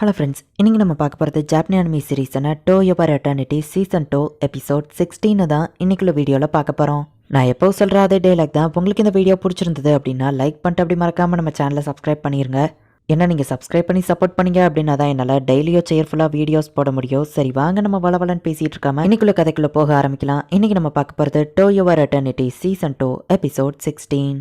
Hello friends, இன்னைக்கு நம்ம பார்க்க போகிறது ஜாப்பனீஸ் அனிமி சீரீஸான to your eternity season 2 episode 16 தான் இன்னைக்குள்ள வீடியோவில் பார்க்க போகிறோம். நான் எப்போ சொல்கிற அதே டைலாக் தான். உங்களுக்கு இந்த வீடியோ பிடிச்சிருந்தது அப்படின்னா லைக் பண்ணிட்டு அப்படி மறக்காமல் நம்ம சேனலை சப்ஸ்கிரைப் பண்ணிடுங்க. ஏன்னா நீங்கள் சப்ஸ்கிரைப் பண்ணி சப்போர்ட் பண்ணீங்க அப்படின்னா தான் என்னால் டெய்லியோ சேர்ஃபுல்லாக வீடியோஸ் போட முடியும். சரி வாங்க நம்ம வளவலன்னு பேசிகிட்டு இருக்காம இன்னைக்குள்ள கதைக்குள்ளே போக ஆரம்பிக்கலாம். இன்றைக்கி நம்ம பார்க்க போகிறது to your eternity season 2 episode 16.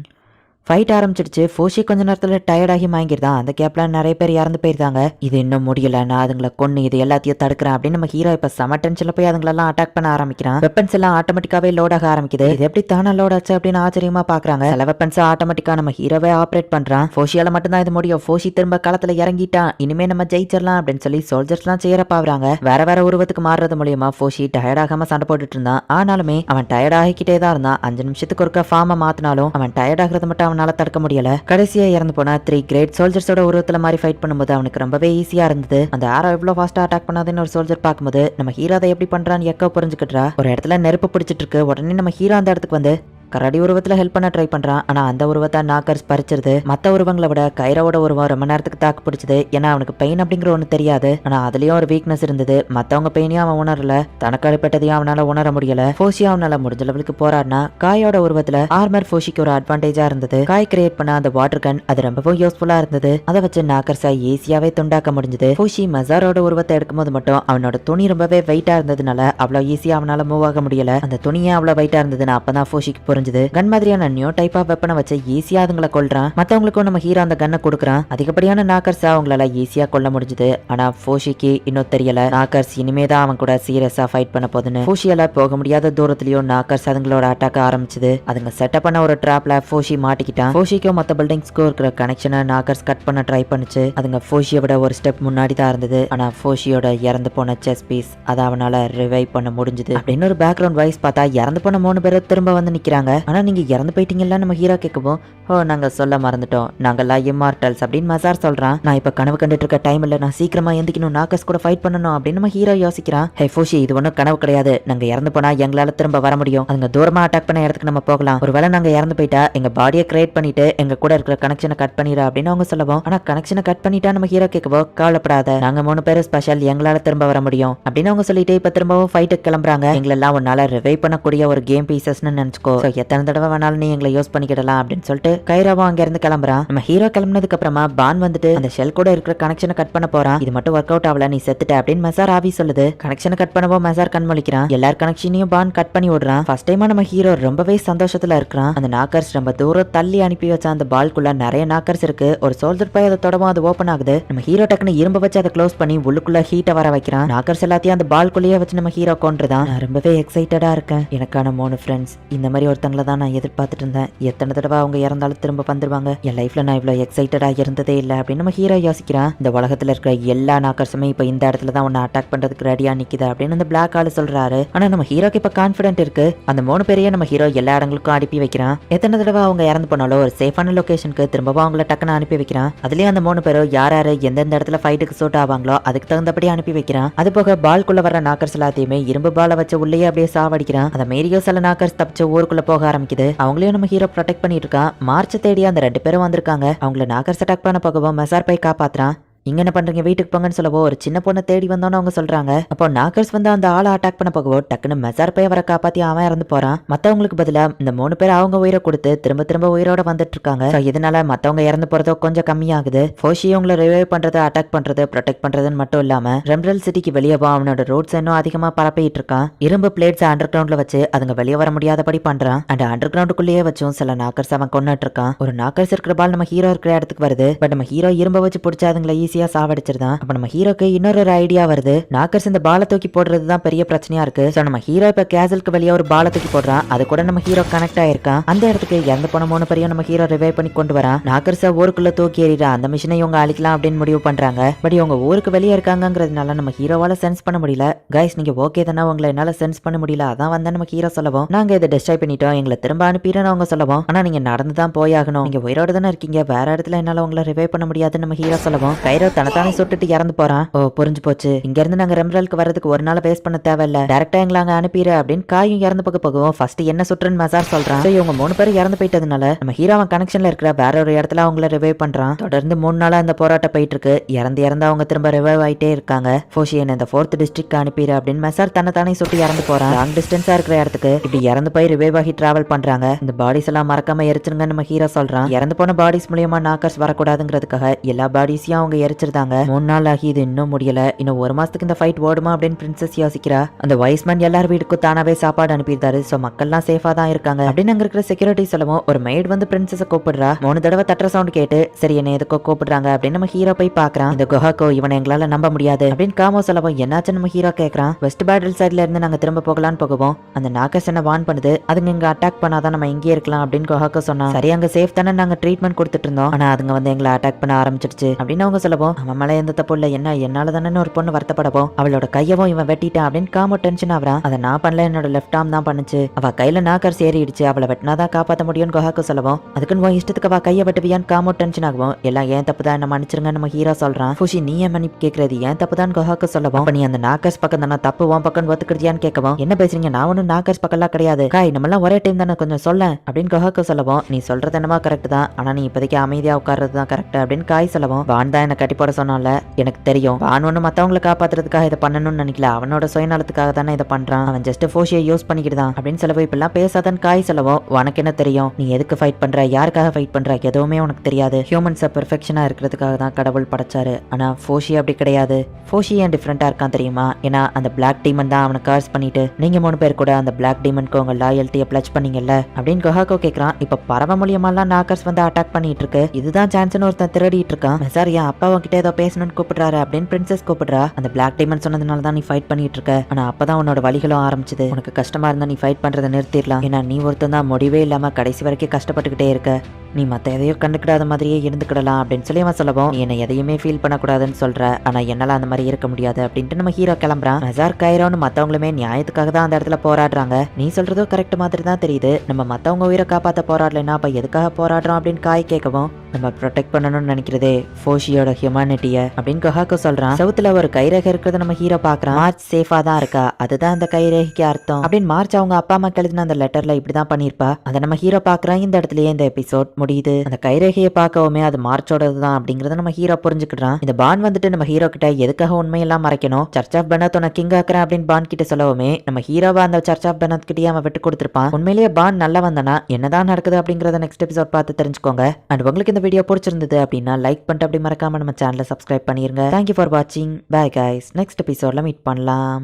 Fight ஆரம்பிச்சிடுச்சு. ஃபோஷி கொஞ்ச நேரத்தில் டயர்டாகி வாங்கிருந்தான். அந்த கேப்ல நிறைய பேர் இறந்து போயிருந்தாங்க. இது இன்னும் முடியல, நான் அதுங்களை கொன்று இது எல்லாத்தையும் தடுக்கிறேன் அப்படின்னு நம்ம ஹீரோ இப்போ செம டென்ஷன்ல போய் அதுங்களெல்லாம் அட்டாக் பண்ண ஆரம்பிக்கிறான். வெப்பன்ஸ் எல்லாம் ஆட்டோமேட்டிக்காவே லோட் ஆக ஆரம்பிக்குது. இது எப்படி தானே லோட் ஆச்சு அப்படின்னு ஆச்சரியமா பாக்குறாங்க. சில வெப்பன்ஸ் ஆட்டோமேட்டிக்கா நம்ம ஹீரோவே ஆப்ரேட் பண்றான். ஃபோஷியால மட்டும்தான் இது முடியும். ஃபோஷி திரும்ப களத்துல இறங்கிட்டான். இனிமே நம்ம ஜெயிச்சிடலாம் அப்படின்னு சொல்லி சோல்ஜர்ஸ்லாம் செய்யறப்பாங்க. வேற வேற உருவத்துக்கு மாறுறது மூலியமா ஃபோஷி டயர்ட் ஆகாம சண்டை போட்டுட்டு இருந்தான். ஆனாலுமே அவன் டயர்ட் ஆகிக்கிட்டே தான் இருந்தான். 5 நிமிஷத்துக்கு ஒருக்க ஃபார்மை மாத்தினாலும் அவன் டயர்ட் ஆகிறது மட்டும் அவனால தடுக்க முடியல. கடைசியா இறந்து போனா 3 கிரேட் சோல்ஜர்ஸோட உருவத்துல மாதிரி ஃபைட் பண்ணும்போது அவனுக்கு ரொம்பவே ஈஸியா இருந்தது. அந்த ஆரோ எவ்வளவு ஃபாஸ்டா அட்டாக் பண்ணாதுன்னு ஒரு சோல்ஜர் பார்க்கும்போது நம்ம ஹீரோ அதை எப்படி பண்றான்னு எக்கோ புரிஞ்சுக்கிட்டா. ஒரு இடத்துல நெருப்பு பிடிச்சிட்டு இருக்கு. உடனே நம்ம ஹீரோ அந்த இடத்துக்கு வந்து கரடி உருவத்துல ஹெல்ப் பண்ண ட்ரை பண்றான். ஆனா அந்த உருவத்தை நாக்கர்ஸ் பறிச்சிருது. மத்த உருவங்களை விட கைரோட உருவம் ரொம்ப நேரத்துக்கு தாக்கு பிடிச்சது. ஏன்னா அவனுக்கு பெயின் அப்படிங்கிற ஒண்ணு தெரியாது. ஆனா அதுலயும் ஒரு வீக்னஸ் இருந்தது. மத்தவங்க பெயினையும் அவன் உணரல, தனக்கு அடிப்பட்டதையும் அவனால உணர முடியல. ஃபோஷி அவனால முடிஞ்ச லெவலுக்கு போராடினா. காயோட உருவத்துல ஆர்மர் ஃபோஷிக்கு ஒரு அட்வான்டேஜா இருந்தது. காய் கிரியேட் பண்ண அந்த வாட்டர் கன் அது ரொம்பவும் யூஸ்ஃபுல்லா இருந்தது. அதை வச்சு நாக்கர்ஸா ஈஸியாவே துண்டாக்க முடிஞ்சது. ஃபோஷி மசாரோட உருவத்தை எடுக்கும்போது மட்டும் அவனோட துணி ரொம்பவே வெயிட்டா இருந்ததுனால அவ்வளவு ஈஸியா அவனால மூவ் ஆக முடியல. அந்த துணியே அவ்வளவு வெயிட்டா இருந்ததுன்னு அப்பதான் ஃபோஷிக்கு புரிஞ்சுது. கன் மாதிரியான நியூ டைப் ஆஃப் வெப்பனை வச்சு ஈஸியா அதுங்களை கொல்றான். மத்தவங்களுக்கும் நம்ம ஹீரோ அந்த கன்னை கொடுக்குறான். அதிகப்படியான நாக்கர்ஸ் அவங்களால ஈஸியா கொல்ல முடிஞ்சது. ஆனா ஃபோஷிக்கு இன்னும் தெரியல நாக்கர்ஸ் இனிமேதான் அவன் கூட சீரியஸா ஃபைட் பண்ண போதுன்னு. ஃபோஷியால போக முடியாத தூரத்திலயும் நாக்கர்ஸ் அதுங்களோட அட்டாக் ஆரம்பிச்சது. அதுங்க செட்டப் பண்ண ஒரு டிராப்ல ஃபோஷி மாட்டிக்கிட்டான். ஃபோஷிக்கும் மத்த பில்டிங்ஸ்க்கும் இருக்கிற கனெக்ஷனை நாக்கர்ஸ் கட் பண்ண ட்ரை பண்ணுச்சு. அதுங்க ஃபோஷியை விட ஒரு ஸ்டெப் முன்னாடி தான் இருந்தது. ஆனா ஃபோஷியோட இறந்து போன செஸ் பீஸ் அதை அவனால ரிவைவ் பண்ண முடிஞ்சது. அப்படின்னு ஒரு பேக்ரவுண்ட் வாய்ஸ் பார்த்தா இறந்து போன 3 பேர் திரும்ப வந்து நிக்கிறாங்க. ஆனா நீங்க இறந்து போயிட்டீங்கல்ல நம்ம ஹீரோ கேட்கவும், ஓ நாங்க சொல்ல மறந்துட்டோம், நாங்கெல்லாம் இம்மார்டல்ஸ் அப்படின்னு மசார் சொல்றான். நான் இப்ப கனவு கண்டுட்டு இருக்க டைம் இல்ல, நான் சீக்கிரமா எந்திக்கணும், நாக்கர்ஸ் கூட ஃபைட் பண்ணணும் அப்படின்னு நம்ம ஹீரோ யோசிக்கிறான். ஹே ஃபோஷி, இது ஒன்றும் கனவு கிடையாது. நாங்க இறந்து போனா எங்களால திரும்ப வர முடியும். அதுங்க தூரமா அட்டாக் பண்ண இடத்துக்கு நம்ம போகலாம். ஒருவேளை நாங்க இறந்து போயிட்டா எங்க பாடியை கிரியேட் பண்ணிட்டு எங்க கூட இருக்கிற கனெக்ஷனை கட் பண்ணிடு அப்படின்னு அவங்க சொல்லுவோம். ஆனா கனெக்ஷனை கட் பண்ணிட்டா நம்ம ஹீரோ கேட்கவோ, கவலைப்படாத, நாங்க 3 பேரும் ஸ்பெஷல், எங்களால திரும்ப வர முடியும் அப்படின்னு அவங்க சொல்லிட்டு இப்ப திரும்பவும் ஃபைட்டுக்கு கிளம்புறாங்க. எங்களெல்லாம் உன்னால ரிவைவ் பண்ணக்கூடிய ஒரு கேம் பீசஸ்ன்னு நினைச்சுக்கோ, எத்தனை தடவை வேணாலும் நீ எங்களை யூஸ் பண்ணிக்கிடலாம் அப்படின்னு சொல்லிட்டு கைராவும் அங்க இருந்து கிளம்புறான். நம்ம ஹீரோ கிளம்புனதுக்கு அப்புறமா பான் வந்துட்டு அந்த ஷெல் கூட இருக்கிற கனெக்ஷனை கட் பண்ண போறான். இது மட்டும் ஒர்க் அவுட் ஆகல, நீ செத்துட்ட அப்படின்னு மசார் ஆவி சொல்லுது. கனெக்ஷனை கட் பண்ணவோ மசார் கண்மொழிக்கிறான். எல்லார் கனெக்ஷனையும் பான் கட் பண்ணி விடுறான். ஃபர்ஸ்ட் டைமா நம்ம ஹீரோ ரொம்பவே சந்தோஷத்துல இருக்கிறான். அந்த நாக்கர்ஸ் ரொம்ப தூரம் தள்ளி அனுப்பி வச்ச அந்த பால்குள்ள நிறைய நாக்கர்ஸ் இருக்கு. ஒரு சோல்ஜர் போய் அதை தொடவும் அது ஓபன் ஆகுது. நம்ம ஹீரோ டக்குன்னு இரும்ப வச்சு அதை க்ளோஸ் பண்ணி உள்ளுக்குள்ள ஹீட்டை வர வைக்கிறான். நாக்கர்ஸ் எல்லாத்தையும் அந்த பால்குள்ளேயே வச்சு நம்ம ஹீரோ கொண்டுதான். நான் ரொம்பவே எக்ஸைட்டடா இருக்கேன். எனக்கான 3 ஃப்ரெண்ட்ஸ் இந்த மாதிரி ஒருத்தங்களை தான் நான் எதிர்பார்த்துட்டு இருந்தேன். எத்தனை தடவை அவங்க இறந்தாலும் திரும்ப வந்துருவாங்க. என் லைஃப்ல நான் இவ்வளவு எக்ஸைட்டடா இருந்ததே இல்லை அப்படின்னு நம்ம ஹீரோ யோசிக்கிறான். இந்த உலகத்துல இருக்கிற எல்லா நாக்கர்ஸுமே இப்ப இந்த இடத்துல தான் உன்னை அட்டாக் பண்றதுக்கு ரெடியா நிக்குது அப்படின்னு அந்த பிளாக் ஆளு சொல்றாரு. ஆனா நம்ம ஹீரோக்கு இப்ப கான்பிடென்ட் இருக்கு. அந்த 3 பேரையும் நம்ம ஹீரோ எல்லா இடங்களுக்கும் அனுப்பி வைக்கிறான். எத்தனை தடவை அவங்க இறந்து போனாலும் ஒரு சேஃபான லொகேஷனுக்கு திரும்பவும் அவங்கள டக்குன்னு அனுப்பி வைக்கிறான். அதுலயும் அந்த 3 பேரும் யார் யாரு எந்தெந்த இடத்துல ஃபைட்டுக்கு சூட் ஆவாங்களோ அதுக்கு தகுந்தபடி அனுப்பி வைக்கிறான். அது போக பால்குள்ள வர நாக்கர்ஸ் எல்லாத்தையுமே இரும்பு பாலை வச்சு உள்ளே அப்படியே சாவடிக்கிறான். அந்த மீறியோ சில நாக்கர்ஸ் தப்பிச்சு ஊருக்குள்ள போக ஆரம்பிக்குது. அவங்களையும் நம்ம ஹீரோ ப்ரொடெக்ட் பண்ணிட்டு இருக்கான். மார்ச் தேடி அந்த 2 பேரும் வந்திருக்காங்க. அவங்கள நாக்கர்ஸ் அட்டாக் பண்ண போகவும் மசார் போய் காப்பாத்துறான். இங்க என்ன பண்றீங்க, வீட்டுக்கு போங்கன்னு சொல்லவோ ஒரு சின்ன பொண்ணை தேடி வந்தோன்னு அவங்க சொல்றாங்க. அப்போ நாக்கர்ஸ் வந்து அந்த ஆளை அட்டாக் பண்ண போகவோ டக்குன்னு மெசார் போய் அவரை காப்பாத்தி அவன் இறந்து போறான். மத்தவங்களுக்கு பதிலா இந்த 3 பேர் அவங்க உயிரை கொடுத்து திரும்ப திரும்ப உயிரோட வந்துட்டு இருக்காங்க. இதனால மத்தவங்க இறந்து போறதோ கொஞ்சம் கம்மியாகுது. ஃபோஷி அவங்களை ரிவைவ் பண்றது, அட்டாக் பண்றது, ப்ரொடெக்ட் பண்றதுன்னு மட்டும் இல்லாம ரெம்ரல் சிட்டிக்கு வெளியே அவனோட ரோட்ஸ் இன்னும் அதிகமா பரப்பிட்டு இருக்கான். இரும்பு பிளேட்ஸ் அண்டர் கிரவுண்ட்ல வச்சு அதுங்க வெளியே வர முடியாதபடி பண்றான். அண்ட் அண்டர் கிரவுண்டுக்குள்ளேயே வச்சும் சில நாக்கர்ஸ் அவன் கொண்டுட்டு இருக்கான். ஒரு நாக்கர்ஸ் இருக்கிற பால் நம்ம ஹீரோ இருக்கிற இடத்துக்கு வருது. பட் நம்ம ஹீரோ இரும்ப வச்சு பிடிச்சா அதுங்களை ஈஸியா சாவடிச்சிருதான். அப்ப நம்ம ஹீரோக்கு இன்னொரு ஐடியா வருது. நாக்கர்ஸ் இந்த பாலை தூக்கி போடுறதுதான் பெரிய பிரச்சனையா இருக்கு. சோ நம்ம ஹீரோ இப்ப கேசலுக்கு வெளியே ஒரு பாலை தூக்கி போடுறான். அது கூட நம்ம ஹீரோ கனெக்ட் ஆயிருக்கான். அந்த இடத்துக்கு இறந்து போன 3 பேரையும் நம்ம ஹீரோ ரிவைவ் பண்ணி கொண்டு வரான். நாக்கர்ஸ ஊருக்குள்ள தூக்கி எறிடா அந்த மிஷினை இவங்க அழிக்கலாம் அப்படின்னு முடிவு பண்றாங்க. பட் இவங்க ஊருக்கு வெளியே இருக்காங்கிறதுனால நம்ம ஹீரோவால சென்ஸ் பண்ண முடியல. கைஸ் நீங்க ஓகே தானே, உங்களை என்னால சென்ஸ் பண்ண முடியல, அதான் வந்து நம்ம ஹீரோ சொல்லவும், நாங்க இதை டிஸ்ட்ராய் பண்ணிட்டோம், எங்களை திரும்ப அனுப்பிடுன்னு அவங்க சொல்லவும், ஆனா நீங்க நடந்துதான் போயாகணும், நீங்க உயிரோட தானே இருக்கீங்க, வேற இடத்துல என்னால உங்களை ரிவைவ் பண்ண முடியாதுன்னு நம்ம ஹீரோ சொல்லவும், கைரோ தனத்தானே சுட்டுட்டு இறந்து போறான். ஓ புரிஞ்சு போச்சு, இங்க இருந்து நாங்க ரெம்ரலுக்கு வரதுக்கு ஒரு நாள் வேஸ்ட் பண்ண தேவையில்ல, டைரக்டா எங்களை அங்க அனுப்பிடு அப்படின்னு காயும் இறந்து போகும். ஃபர்ஸ்ட் என்ன சுட்டுன்னு மசார் சொல்றான். இவங்க 3 பேரும் இறந்து போயிட்டதுனால நம்ம ஹீரோவன் கனெக்ஷன்ல இருக்கிற வேற ஒரு இடத்துல அவங்கள ரிவைவ் பண்றான். தொடர்ந்து 3 நாளா இந்த போராட்டம் போயிட்டு இருக்கு. இறந்து அவங்க திரும்ப ரிவைவ் ஆயிட்டே இருக்காங்க. ஃபோஷியன் இந்த 4th டிஸ்ட்ரிக்ட் அனுப்பிடு அப்படின்னு மசார் தன்னை சுட்டு இறந்து போறான். லாங் டிஸ்டன்ஸா இருக்கிற இடத்துக்கு இப்படி இறந்து போய் ரிவைவ் ஆகி டிராவல் பண்றாங்க. இந்த பாடிஸ் எல்லாம் மறக்காம எரிச்சிருங்க நம்ம ஹீரோ சொல்றான். இறந்து போன பாடிஸ் மூலியமா நாக்கர்ஸ் வரக்கூடாதுங்கிறதுக்காக எல்லா பாடிஸையும் அவங்க எரிச்சிருந்தாங்க. 3 நாள் ஆகி இது இன்னும் முடியல. இன்னும் 1 மாசத்துக்கு இந்த ஃபைட் ஓடுமா அப்படின்னு பிரின்சஸ் யோசிக்கிறா. அந்த வைஸ்மேன் எல்லார் வீட்டுக்கும் தானாவே சாப்பாடு அனுப்பியிருந்தாரு. சோ மக்கள்லாம் சேஃபா தான் இருக்காங்க அப்படின்னு அங்க இருக்கிற செக்யூரிட்டி சொல்லவும் ஒரு மெய்ட் வந்து பிரின்சஸ கூப்பிடுறா. 3 தடவை தட்டுற சவுண்ட் கேட்டு சரி என்ன எதுக்கோ கூப்பிடுறாங்க அப்படின்னு நம்ம ஹீரோ போய் பாக்குறான். இந்த குஹாக்கோ இவனை எங்களால நம்ப முடியாது அப்படின்னு காமோ சொல்லவும் என்னாச்சு நம்ம ஹீரோ கேக்குறான். வெஸ்ட் பேட்டில் சைட்ல இருந்து நாங்க திரும்ப போகலான்னு போகவும் அந்த நாக்கர்ஸ் என்ன வான் பண்ணுது. அதுங்க இங்க அட்டாக் பண்ணாதான் நம்ம இங்கே இருக்கலாம் அப்படின்னு குஹாக்கோ சொன்னா. சரி அங்க சேஃப் தானே நாங்க ட்ரீட்மெண்ட் கொடுத்துட்டு இருந்தோம், ஆனா அதுங்க வந்து எங்களை அட்டாக் பண்ண ஆரம்பிச்சிடுச்சு அப்படின்னு அவங்க சொல்லவும் அவன் மேல எந்த தப்பு இல்ல, என்ன என்னால தானே ஒரு பொண்ணு வருத்தப்படவும் அவளோட கையவும் இவன் வெட்டிட்டான் அப்படின்னு காமோ டென்ஷன் ஆகுறான். அதை நான் பண்ணல, என்னோட லெஃப்ட் ஆர்ம் தான் பண்ணுச்சு. அவ கையில நாக்கர்ஸ் ஏறிடுச்சு, அவளை வெட்டினாதான் காப்பாற்ற முடியும்னு குஹாக்கோ சொல்லவும் அதுக்குன்னு உன் இஷ்டத்துக்கு அவ கையை வெட்டுவியான்னு காமோ டென்ஷன் ஆகும். எல்லாம் ஏன் தப்பு தான், என்ன மன்னிச்சிருங்க நம்ம ஹீரோ சொல்றான். ஃபுஷி நீ ஏன் மன்னிப்பு கேட்கறது, ஏன் தப்பு தான் குஹாக்கோ சொல்லவும் அப்ப நீ அந்த நாக்கர்ஸ் பக்கம் தானே தப்பு உன் பக்கம் ஒத்துக்கிறியான்னு கேட்கவும் என்ன பேசுறீங்க, நான் ஒன்னும் நாக்கர்ஸ் பக்கம்லாம் கிடையாது, காய் நம்ம எல்லாம் ஒரே டைம் தானே கொஞ்சம் சொல்ல அப்படின்னு குஹாக்கோ சொல்லவும் நீ சொல்றது என்னமா கரெக்ட் தான், ஆனா நீ இப்போதைக்கு அமைதியா உட்கார்றது தான் கரெக்ட் அப்படின்னு காய் சொல்லவும் வான் தான் என்ன கட்டி போட சொன்னால எனக்கு தெரியும், வான் ஒண்ணு மத்தவங்களை காப்பாத்துறதுக்காக இதை பண்ணணும்னு நினைக்கல, அவனோட சுயநலத்துக்காக தானே இதை பண்றான், அவன் ஜஸ்ட் ஃபோஷியை யூஸ் பண்ணிக்கிட்டான் அப்படின்னு சொல்லவும் இப்பெல்லாம் பேசாதன்னு காய் சொல்லவும் உனக்கு என்ன தெரியும், நீ எதுக்கு ஃபைட் பண்ற, யாருக்காக ஃபைட் பண்ற, எதுவுமே உனக்கு தெரியாது, ஹியூமன்ஸை பெர்ஃபெக்ஷனா இருக்கிறதுக்காக தான் கடவுள் படைச்சாரு, ஆனா ஃபோஷி அப்படி கிடையாது, ஃபோஷி ஏன் டிஃப்ரெண்டா இருக்கான் தெரியுமா, ஏன்னா அந்த பிளாக் டீமன் தான் அவனை கார்ஸ் பண்ணிட்டு நீங்க 3 பேர் கூட அந்த பிளாக் டீமனுக்கு உங்க லாயல்ட்டியை பிளச் பண்ணீங்கல்ல அப்படின்னு குஹாக்கோ கேட்கறான். இப்ப பறவை மூலியமாலாம் நாக்கர்ஸ் வந்து அட்டாக் பண்ணிட்டு இருக்கு, இதுதான் சான்ஸ்னு ஒருத்தன் திருடிட்டு இருக்கான். மெசார் என் அப்பா கிட்ட ஏதோ பேசணும்னு கூப்பிடுறாரு அப்படின்னு பிரின்சஸ் கூப்பிடுறா. அந்த பிளாக் டீமன் சொன்னதுனால தான் நீ ஃபைட் பண்ணிட்டு இருக்க, ஆனா அப்பதான் உன்னோட வலிகளும் ஆரம்பிச்சது, உனக்கு கஷ்டமா இருந்தா நீ ஃபைட் பண்றதை நிறுத்திடலாம், ஏன்னா நீ ஒருத்தன் தான் முடிவே இல்லாம கடைசி வரைக்கும் கஷ்டப்பட்டுக்கிட்டே இருக்க, நீ மத்த எதையோ கண்டுக்கிடாத மாதிரியே இருந்துக்கிடலாம் அப்படின்னு சொல்லி அவன் சொல்லவும் என்னை எதையுமே ஃபீல் பண்ணக்கூடாதுன்னு சொல்ற, ஆனா என்னால அந்த மாதிரி இருக்க முடியாது அப்படின்ட்டு நம்ம ஹீரோ கிளம்புறான். மெசார் கைரோன்னு மத்தவங்களுமே நியாயத்துக்காக தான் அந்த இடத்துல போராடுறாங்க, நீ சொல்றதோ கரெக்ட் மாதிரி தான் தெரியுது, நம்ம மத்தவங்க உயிரை காப்பாத்த போராடலைன்னா அப்ப எதுக்காக போராடுறோம் அப்படின்னு காய் கேட்கவும் நம்ம ப்ரொடெக்ட் பண்ணணும்னு நினைக்கிறதே ஃபோஷியோட ஹியூமனிட்டிய அப்படின்னு குஹாக்கோ சொல்றான். சவுத்துல ஒரு கைரேகை இருக்கிறத நம்ம ஹீரோ பாக்குறான். மார்ச் சேஃபா தான் இருக்கா, அதுதான் அந்த கைரேகைக்கு அர்த்தம் அப்படின்னு மார்ச் அவங்க அப்பா அம்மா எழுதின அந்த லெட்டர்ல இப்படிதான் பண்ணிருப்பா. அதை நம்ம ஹீரோ பாக்குறான். இந்த இடத்துலயே இந்த எபிசோட் முடியுது. அந்த கைரேகையை பார்க்கவுமே அது மார்ச்சோடது தான் அப்படிங்கறத நம்ம ஹீரோ புரிஞ்சுக்கிட்டான். இந்த பான் வந்துட்டு நம்ம ஹீரோ கிட்ட எதுக்காக உண்மையெல்லாம் மறைக்கணும், சர்ச் ஆஃப் பெனத் உன கிங் ஆக்குறேன் அப்படின்னு பான் கிட்ட சொல்லவுமே நம்ம ஹீரோவா அந்த சர்ச் ஆஃப் பெனத் கிட்டே அவன் விட்டு கொடுத்திருப்பான். உண்மையிலேயே பான் நல்லா வந்தானா என்னதான் நடக்குது அப்படிங்கறத நெக்ஸ்ட் எபிசோட் பார்த்து தெரிஞ்சுக்கோங்க. அண்ட் உங்களுக்கு இந்த வீடியோ பிடிச்சிருந்தது அப்படின்னா லைக் பண்ணிட்டு அப்படி மறக்காம நம்ம சேனலை சப்ஸ்கிரைப் பண்ணிருங்க. தேங்க்யூ ஃபார் வாட்சிங். பை கைஸ், நெக்ஸ்ட் எபிசோட்ல மீட் பண்ணலாம்.